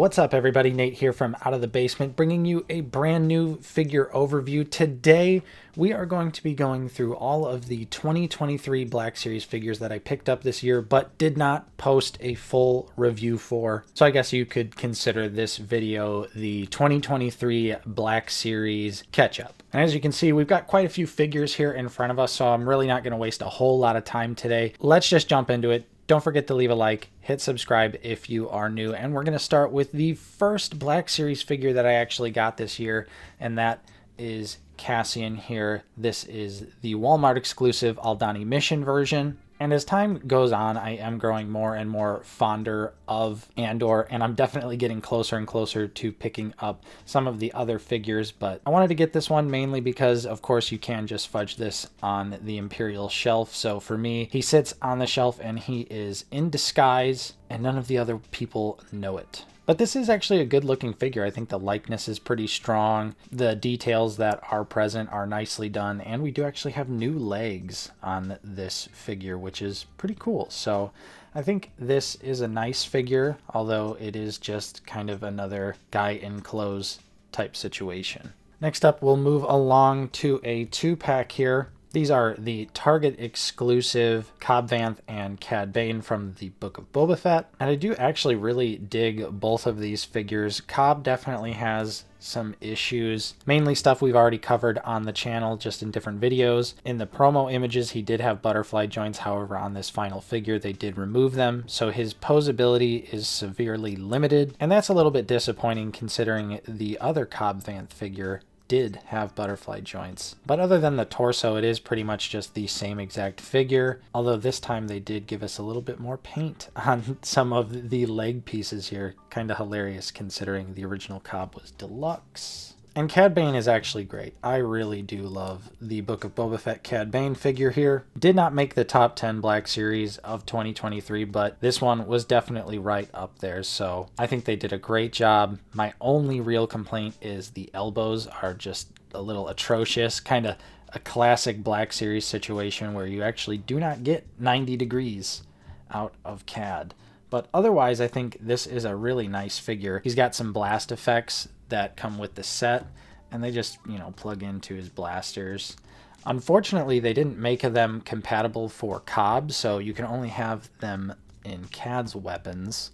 What's up, everybody? Nate here from Out of the Basement, bringing you a brand new figure overview. Today, we are going to be going through all of the 2023 Black Series figures that I picked up this year, but did not post a full review for. So I guess you could consider this video the 2023 Black Series catch-up. And as you can see, we've got quite a few figures here in front of us, so I'm really not going to waste a whole lot of time today. Let's just jump into it. Don't forget to leave a like, hit subscribe if you are new, and we're going to start with the first Black Series figure that I actually got this year, and that is Cassian here. This is the Walmart exclusive Aldani Mission version. And as time goes on, I am growing more and more fonder of Andor, and I'm definitely getting closer and closer to picking up some of the other figures. But I wanted to get this one mainly because, of course, you can just fudge this on the Imperial shelf. So for me, he sits on the shelf and he is in disguise, and none of the other people know it. But this is actually a good looking figure. I think the likeness is pretty strong. The details that are present are nicely done. And we do actually have new legs on this figure, which is pretty cool. So I think this is a nice figure, although it is just kind of another guy in clothes type situation. Next up, we'll move along to a 2-pack here. These are the Target exclusive Cobb Vanth and Cad Bane from the Book of Boba Fett. And I do actually really dig both of these figures. Cobb definitely has some issues, mainly stuff we've already covered on the channel just in different videos. In the promo images, he did have butterfly joints. However, on this final figure, they did remove them. So his posability is severely limited. And that's a little bit disappointing considering the other Cobb Vanth figure did have butterfly joints. But other than the torso, it is pretty much just the same exact figure, although this time they did give us a little bit more paint on some of the leg pieces here. Kind of hilarious considering the original Cobb was deluxe. And Cad Bane is actually great. I really do love the Book of Boba Fett Cad Bane figure here. Did not make the top 10 Black Series of 2023, but this one was definitely right up there. So I think they did a great job. My only real complaint is the elbows are just a little atrocious. Kind of a classic Black Series situation where you actually do not get 90 degrees out of Cad. But otherwise, I think this is a really nice figure. He's got some blast effects that come with the set, and they just, plug into his blasters. Unfortunately, they didn't make them compatible for Cobb, so you can only have them in Cad's weapons.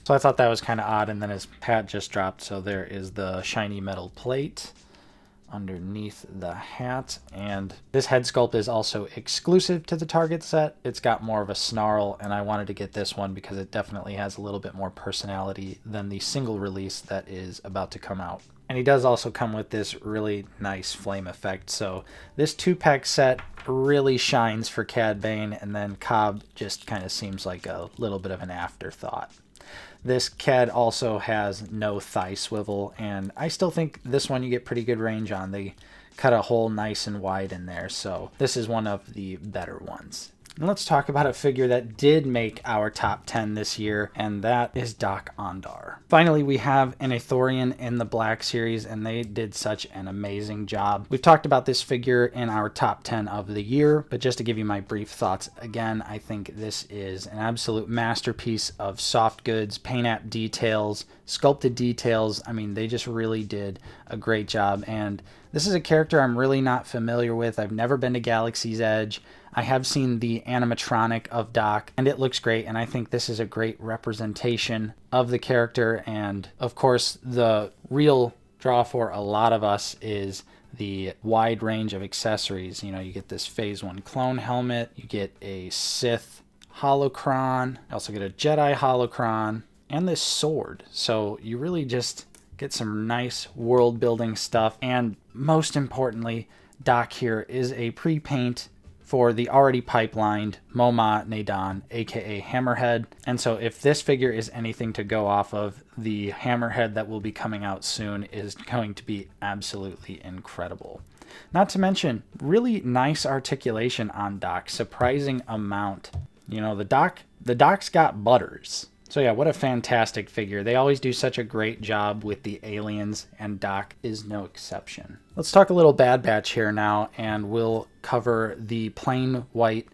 So I thought that was kind of odd, and then his pad just dropped, so there is the shiny metal plate underneath the hat. And this head sculpt is also exclusive to the Target set. It's got more of a snarl, and I wanted to get this one because it definitely has a little bit more personality than the single release that is about to come out. And he does also come with this really nice flame effect. So this 2-pack set really shines for Cad Bane, and then Cobb just kind of seems like a little bit of an afterthought. This Cad also has no thigh swivel, and I still think this one you get pretty good range on. They cut a hole nice and wide in there, so this is one of the better ones. And let's talk about a figure that did make our top 10 this year, and that is Doc Ondar. Finally, we have an Ithorian in the Black Series, and they did such an amazing job. We've talked about this figure in our top 10 of the year, but just to give you my brief thoughts again, I think this is an absolute masterpiece of soft goods, paint app details, sculpted details. I mean, they just really did a great job, and this is a character I'm really not familiar with. I've never been to Galaxy's Edge. I have seen the animatronic of Doc, and it looks great, and I think this is a great representation of the character. And of course, the real draw for a lot of us is the wide range of accessories. You get this Phase 1 clone helmet, you get a Sith holocron, you also get a Jedi holocron, and this sword. So you really just get some nice world building stuff. And most importantly, Doc here is a pre-paint for the already pipelined Moma Nadan, aka Hammerhead. And so if this figure is anything to go off of, the Hammerhead that will be coming out soon is going to be absolutely incredible. Not to mention, really nice articulation on Doc, surprising amount. The Doc's got butters. So yeah, what a fantastic figure. They always do such a great job with the aliens, and Doc is no exception. Let's talk a little Bad Batch here now, and we'll cover the plain white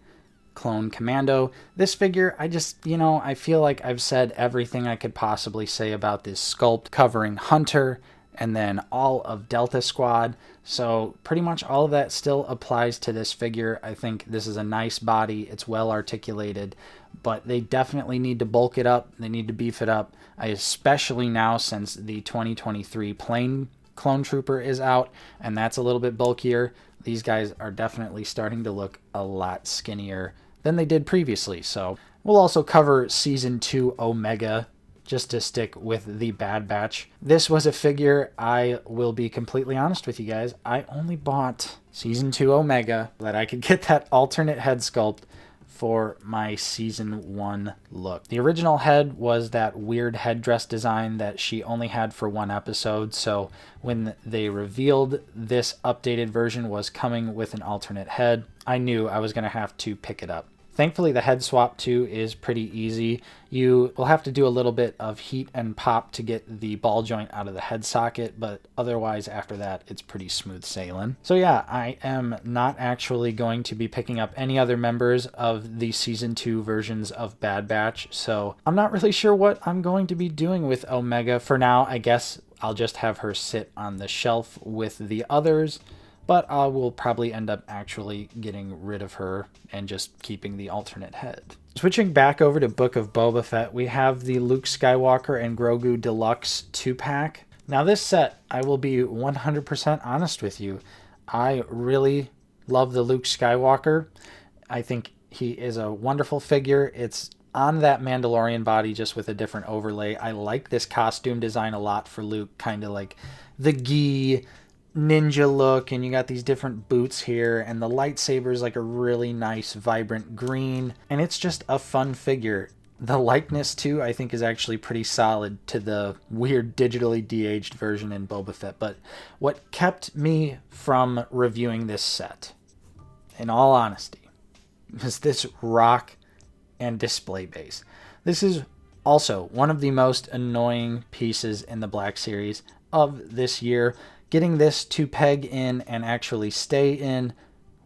clone Commando. This figure, I just, I feel like I've said everything I could possibly say about this sculpt, covering Hunter and then all of Delta Squad. So pretty much all of that still applies to this figure. I think this is a nice body. It's well articulated, but they definitely need to bulk it up. They need to beef it up, especially now since the 2023 plain Clone Trooper is out, and that's a little bit bulkier. These guys are definitely starting to look a lot skinnier than they did previously. So we'll also cover Season 2 Omega, just to stick with the Bad Batch. This was a figure, I will be completely honest with you guys, I only bought Season 2 Omega that I could get that alternate head sculpt for my Season 1 look. The original head was that weird headdress design that she only had for one episode, so when they revealed this updated version was coming with an alternate head, I knew I was going to have to pick it up. Thankfully, the head swap too is pretty easy. You will have to do a little bit of heat and pop to get the ball joint out of the head socket, but otherwise after that, it's pretty smooth sailing. So yeah, I am not actually going to be picking up any other members of the Season 2 versions of Bad Batch, so I'm not really sure what I'm going to be doing with Omega. For now, I guess I'll just have her sit on the shelf with the others, but I will probably end up actually getting rid of her and just keeping the alternate head. Switching back over to Book of Boba Fett, we have the Luke Skywalker and Grogu Deluxe 2-pack. Now this set, I will be 100% honest with you, I really love the Luke Skywalker. I think he is a wonderful figure. It's on that Mandalorian body, just with a different overlay. I like this costume design a lot for Luke, kind of like the gi ninja look, and you got these different boots here, and the lightsaber is like a really nice vibrant green, and it's just a fun figure. The likeness too, I think, is actually pretty solid to the weird digitally de-aged version in Boba Fett. But what kept me from reviewing this set, in all honesty, is this rock and display base. This is also one of the most annoying pieces in the Black Series of this year. Getting this to peg in and actually stay in,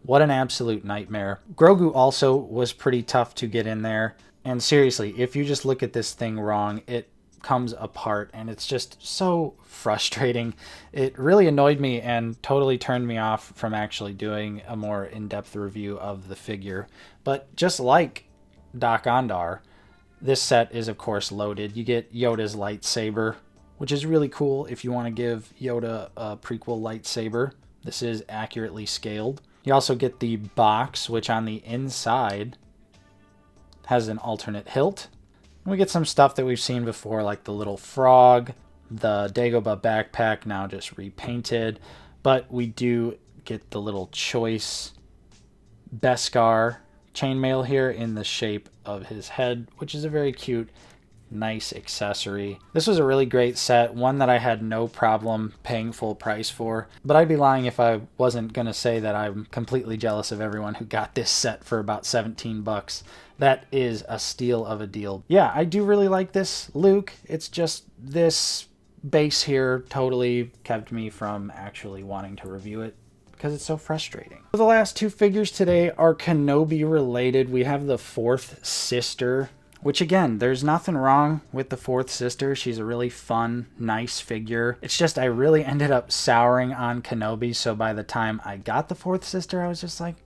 what an absolute nightmare. Grogu also was pretty tough to get in there. And seriously, if you just look at this thing wrong, it comes apart, and it's just so frustrating. It really annoyed me and totally turned me off from actually doing a more in-depth review of the figure. But just like Doc Ondar, this set is of course loaded. You get Yoda's lightsaber, which is really cool if you want to give Yoda a prequel lightsaber. This is accurately scaled. You also get the box, which on the inside has an alternate hilt. We get some stuff that we've seen before, like the little frog, the Dagobah backpack, now just repainted. But we do get the little choice Beskar chainmail here in the shape of his head, which is a very cute, nice accessory. This was a really great set, one that I had no problem paying full price for, but I'd be lying if I wasn't going to say that I'm completely jealous of everyone who got this set for about 17 bucks. That is a steal of a deal. Yeah, I do really like this Luke. It's just this base here totally kept me from actually wanting to review it, because it's so frustrating. The last two figures today are Kenobi related. We have the Fourth Sister, which again, there's nothing wrong with the Fourth Sister. She's a really fun, nice figure. It's just I really ended up souring on Kenobi, so by the time I got the Fourth Sister, I was just like,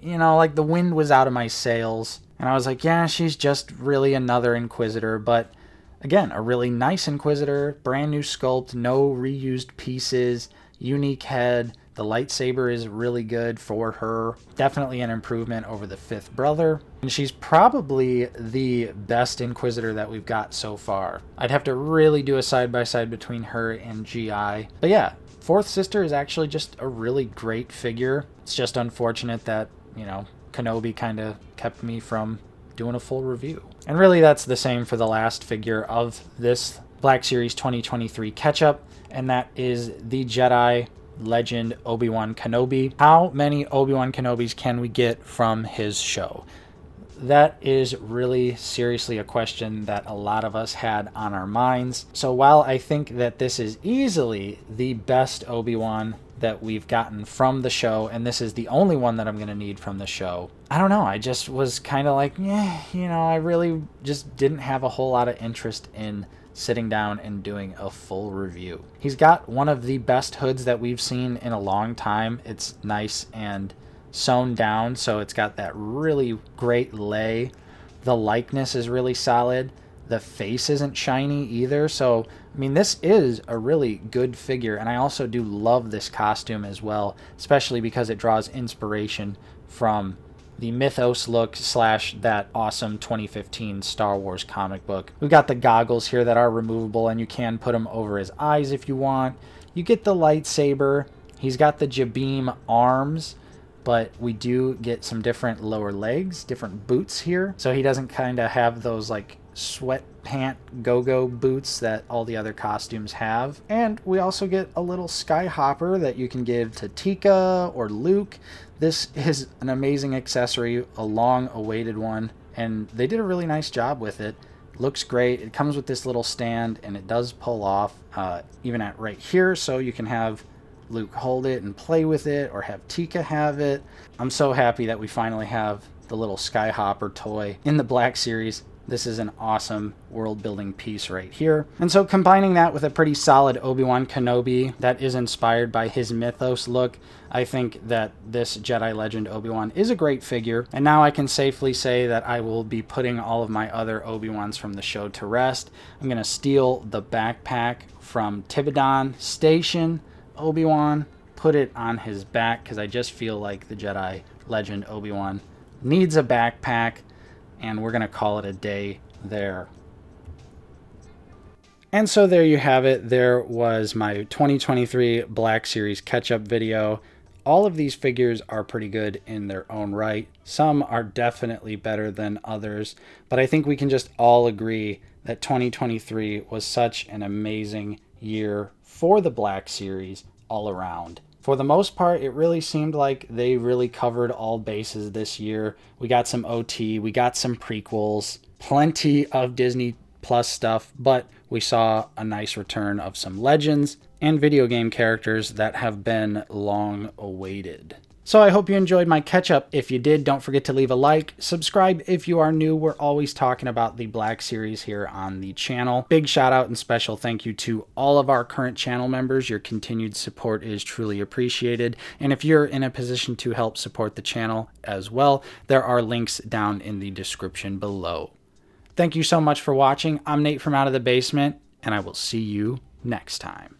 like the wind was out of my sails. And I was like, yeah, she's just really another Inquisitor, but again, a really nice Inquisitor, brand new sculpt, no reused pieces, unique head. The lightsaber is really good for her. Definitely an improvement over the Fifth Brother. And she's probably the best Inquisitor that we've got so far. I'd have to really do a side-by-side between her and GI. But yeah, Fourth Sister is actually just a really great figure. It's just unfortunate that, Kenobi kind of kept me from doing a full review. And really that's the same for the last figure of this Black Series 2023 catch-up, and that is the Jedi Legend Obi-Wan Kenobi. How many Obi-Wan Kenobis can we get from his show? That is really seriously a question that a lot of us had on our minds. So while I think that this is easily the best Obi-Wan that we've gotten from the show, and this is the only one that I'm going to need from the show. I don't know, I just was kind of like, yeah, you know, I really just didn't have a whole lot of interest in sitting down and doing a full review. He's got one of the best hoods that we've seen in a long time. It's nice and sewn down, so it's got that really great lay. The likeness is really solid. The face isn't shiny either, so I mean, this is a really good figure, and I also do love this costume as well, especially because it draws inspiration from the Mythos look / that awesome 2015 Star Wars comic book. We've got the goggles here that are removable, and you can put them over his eyes if you want. You get the lightsaber. He's got the Jabeam arms, but we do get some different lower legs, different boots here, so he doesn't kind of have those like sweat pant go-go boots that all the other costumes have. And we also get a little skyhopper that you can give to Tika or Luke. This is an amazing accessory, a long awaited one, and they did a really nice job with it. Looks great. It comes with this little stand, and it does pull off even at right here, so you can have Luke hold it and play with it, or have Tika have it. I'm so happy that we finally have the little skyhopper toy in the Black Series. This is an awesome world building piece right here. And so combining that with a pretty solid Obi-Wan Kenobi that is inspired by his Mythos look, I think that this Jedi Legend Obi-Wan is a great figure. And now I can safely say that I will be putting all of my other Obi-Wans from the show to rest. I'm going to steal the backpack from Tibidon Station Obi-Wan, put it on his back, because I just feel like the Jedi Legend Obi-Wan needs a backpack. And we're going to call it a day there. And so there you have it. There was my 2023 Black Series catch-up video. All of these figures are pretty good in their own right. Some are definitely better than others, but I think we can just all agree that 2023 was such an amazing year for the Black Series all around. For the most part, it really seemed like they really covered all bases this year. We got some OT, we got some prequels, plenty of Disney Plus stuff, but we saw a nice return of some legends and video game characters that have been long awaited. So I hope you enjoyed my catch-up. If you did, don't forget to leave a like. Subscribe if you are new. We're always talking about the Black Series here on the channel. Big shout out and special thank you to all of our current channel members. Your continued support is truly appreciated. And if you're in a position to help support the channel as well, there are links down in the description below. Thank you so much for watching. I'm Nate from Out of the Basement, and I will see you next time.